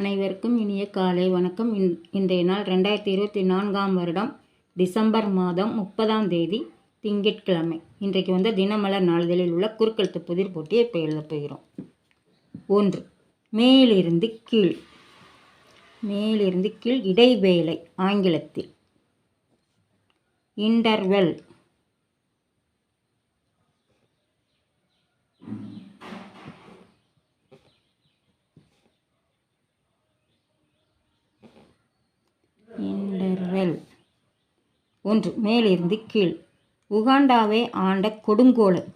அனைவருக்கும் இனிய காலை வணக்கம். இன்றைய நாள் 2024ஆம் வருடம் டிசம்பர் மாதம் 30ஆம் தேதி திங்கட்கிழமை. இன்றைக்கு தினமலர் நாளிதழில் உள்ள குறுக்கெழுத்து புதிர் போட்டியை இப்போ எழுதப் போகிறோம். 1. மேலிருந்து கீழ். மேலிருந்து கீழ் இடைவேளை ஆங்கிலத்தில் இன்டர்வெல். இன்டர்வெல். 1. மேலிருந்து கீழ். உகாண்டாவை ஆண்ட கொடுங்கோலர்.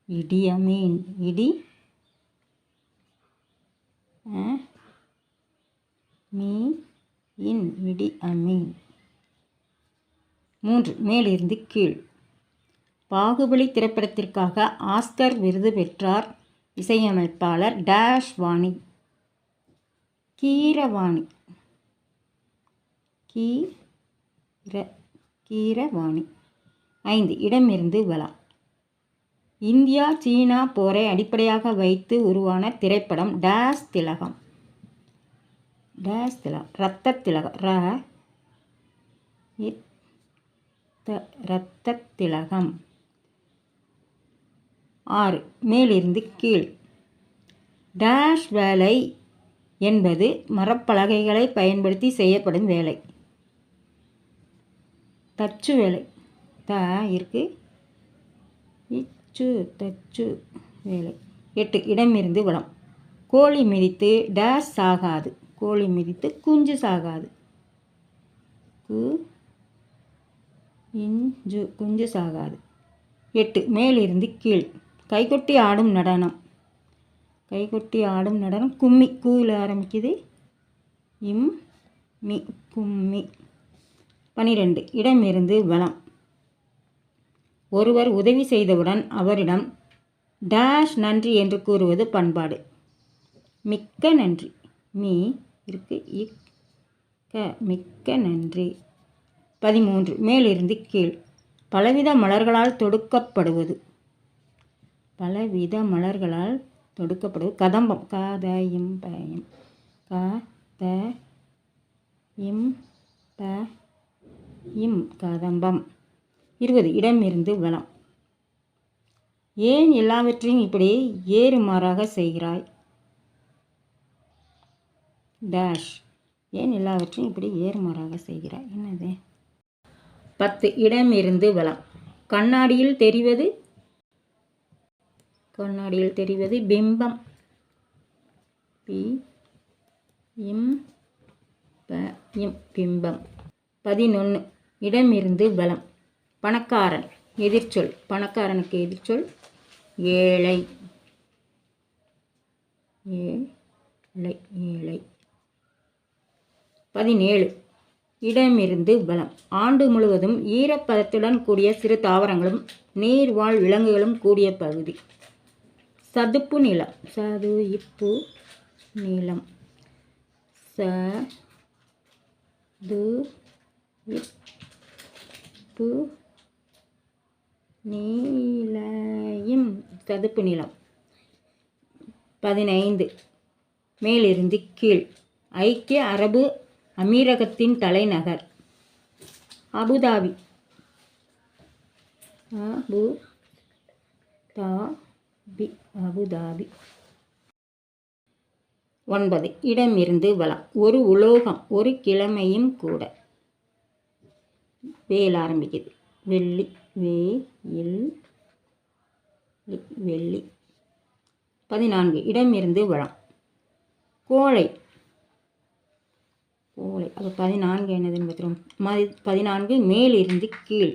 இடி அமீன். இடி மீன். இடி அமீன். 3. மேலிருந்து கீழ். பாகுபலி திரைப்படத்திற்காக ஆஸ்கர் விருது பெற்றார் இசையமைப்பாளர் டேஷ் வாணி. கீரவாணி. கீரவாணி. 5. இடமிருந்து வலம். இந்தியா சீனா போரை அடிப்படையாக வைத்து உருவான திரைப்படம் டேஷ் திலகம். டேஷ் திலகம். இரத்த திலகம். இரத்த திலகம். 6. மேலிருந்து கீழ். டேஷ் வேலை என்பது மரப்பலகைகளை பயன்படுத்தி செய்யப்படும் வேலை. தச்சு வேலை. இருக்கு தச்சு வேலை. 8. இடமிருந்து வலம். கோழி மிதித்து டேஷ் சாகாது. கோழி மிதித்து குஞ்சு சாகாது. குஞ்சு சாகாது. 8. மேலிருந்து கீழ். கைகொட்டி ஆடும் நடனம். கைகொட்டி ஆடும் நடனம் கும்மி. கூவில் ஆரம்பிக்குது. கும்மி. 12. இடமிருந்து வலம். ஒருவர் உதவி செய்தவுடன் அவரிடம் டேஷ் நன்றி என்று கூறுவது பண்பாடு. மிக்க நன்றி. மிக்க நன்றி. 13. மேலிருந்து கீழ். பலவித மலர்களால் தொடுக்கப்படுவது. பலவித மலர்களால் தொடுக்கப்படுவது கதம்பம். கதம்பம். 20. இடமிருந்து வலம். ஏன் எல்லாவற்றையும் இப்படி ஏறுமாறாக செய்கிறாய்? டேஷ். ஏன் எல்லாவற்றையும் இப்படி ஏறுமாறாக செய்கிறாய்? என்னது? 10. இடமிருந்து வலம். கண்ணாடியில் தெரிவது. கண்ணாடியில் தெரிவது பிம்பம். பிம்பம். 11. இடமிருந்து வலம். பணக்காரன். எதிர்ச்சொல். பணக்காரனுக்கு எதிர்ச்சொல் ஏழை. ஏழை. 17. இடமிருந்து வலம். ஆண்டு முழுவதும் ஈரப்பதத்துடன் கூடிய சிறு தாவரங்களும் நீர்வாழ் விலங்குகளும் கூடிய பகுதி. சதுப்பு நிலம். சதுப்பு நிலம். சதுப்பு நிலம். 15. மேலிருந்து கீழ். ஐக்கிய அரபு அமீரகத்தின் தலைநகர் அபுதாபி. அபுதாபி. 9. இடமிருந்து வலம். ஒரு உலோகம். ஒரு கிழமையும் கூட. வேல் ஆரம்பிக்குது. வெள்ளி. வெள்ளி. 14. இடமிருந்து வலம். கோழை. அப்போ 14 என்னதுன்னு பார்த்துருவோம். 14. மேலிருந்து கீழ்.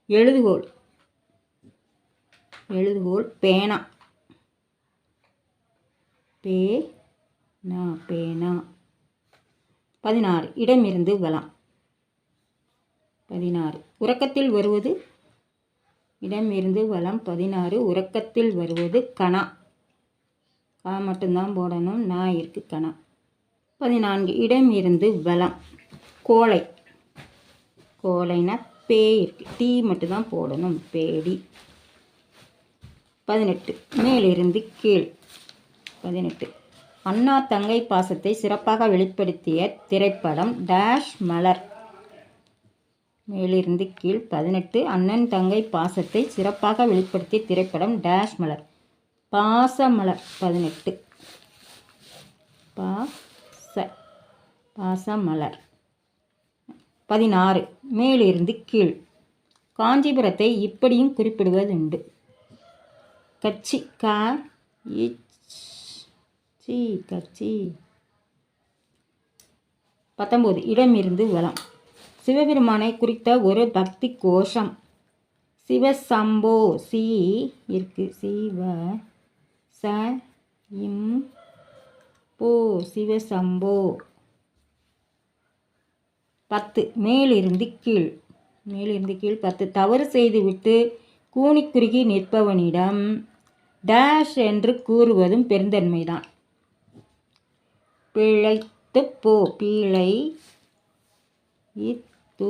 எழுதுகோல். பேனா. பேனா. 16. இடமிருந்து வலம். 16. உறக்கத்தில் வருவது. இடமிருந்து வலம். 16. உறக்கத்தில் வருவது கணா. மட்டும்தான் போடணும். இருக்கு கணா. 14. இடமிருந்து வலம். கோழை. கோழைனா பேய் இருக்கு. டீ மட்டும்தான் போடணும். பேடி. 18. மேலிருந்து கீழ். 18. அண்ணா தங்கை பாசத்தை சிறப்பாக வெளிப்படுத்திய திரைப்படம் டேஷ் மலர். மேலிருந்து கீழ் 18. அண்ணன் தங்கை பாசத்தை சிறப்பாக வெளிப்படுத்திய திரைப்படம் டேஷ் மலர். பாசமலர். 18. பாசமலர். 16. மேலிருந்து கீழ். காஞ்சிபுரத்தை இப்படியும் குறிப்பிடுவதுண்டு. கட்சி. கட்சி. 19. இடமிருந்து வலம். சிவபெருமானை குறித்த ஒரு பக்தி கோஷம். சிவசம்போ. சி இருக்கு. சிவ ச இம் போ. சிவசம்போ. 10. மேலிருந்து கீழ். 10. தவறு செய்துவிட்டு கூனி குறுகி நிற்பவனிடம் டேஷ் என்று கூறுவதும் பெருந்தன்மைதான். பிழைத்து போ. பிழை இப்போ.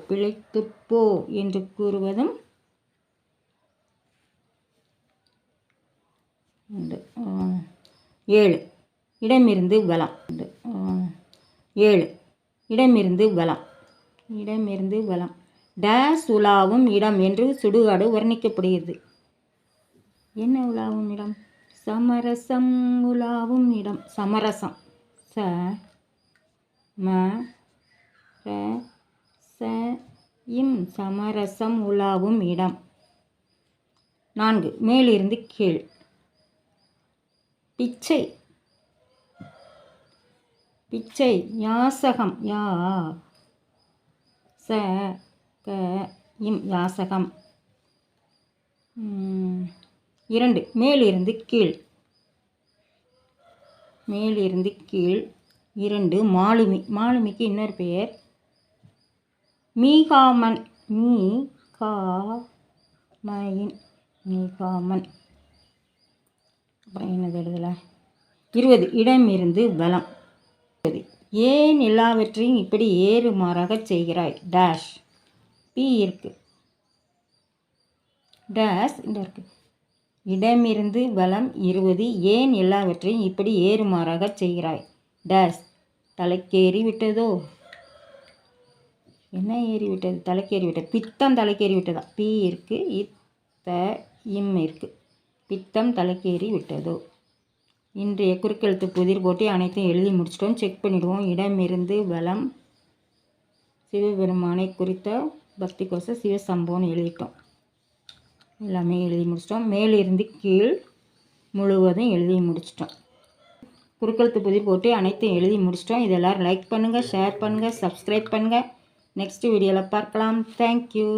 பிழைத்து போ என்று கூறுவதும் 7. இடமிருந்து வலம். 7. இடமிருந்து வலம். டேஷ் உலாவும் இடம் என்று சுடுகாடு வர்ணிக்கப்படுகிறது. என்ன உலாவும் இடம்? சமரசம் உலாவும் இடம். சமரசம். சமரசம் உலாவும் இடம். 4. மேலிருந்து கீழ். பிச்சை. யாசகம். யாசகம். 2. மேலிருந்து கீழ். 2. மாலுமி. மாலுமிக்கு இன்னொரு பெயர் மீகாமன். மீகாமன். அப்புறம் என்னது எழுதல? 20. இடமிருந்து வலம். ஏன் எல்லாவற்றையும் இப்படி ஏறுமாறாக செய்கிறாய்? டேஷ். பி இருக்கு. டேஷ் இருக்கு. இடமிருந்து வலம். 20. ஏன் எல்லாவற்றையும் இப்படி ஏறுமாறாக செய்கிறாய்? டேஷ். தலைக்கேறி விட்டதோ? என்ன ஏறி விட்டது? தலைக்கேறி விட்டது. பித்தம் தலைக்கேறி விட்டதா? பி இருக்கு. இம் இருக்கு. பித்தம் தலைக்கேறி விட்டதோ? இன்றைய குறுக்கெழுத்து புதிர் போட்டி அனைத்தையும் எழுதி முடிச்சிட்டோம். செக் பண்ணிவிடுவோம். இடமிருந்து வலம். சிவபெருமானை குறித்த பக்தி கோஷ சிவசம்போன்னு எழுதிட்டோம். எல்லாமே எழுதி முடிச்சிட்டோம். மேலிருந்து கீழ் முழுவதும் எழுதி முடிச்சிட்டோம். குறுக்கெழுத்து புதிர் போட்டு அனைத்தையும் எழுதி முடிச்சிட்டோம். இது எல்லோரும் லைக் பண்ணுங்கள், ஷேர் பண்ணுங்கள், சப்ஸ்கிரைப் பண்ணுங்கள். நெக்ஸ்ட் வீடியோவில் பார்க்கலாம். தேங்க்யூ.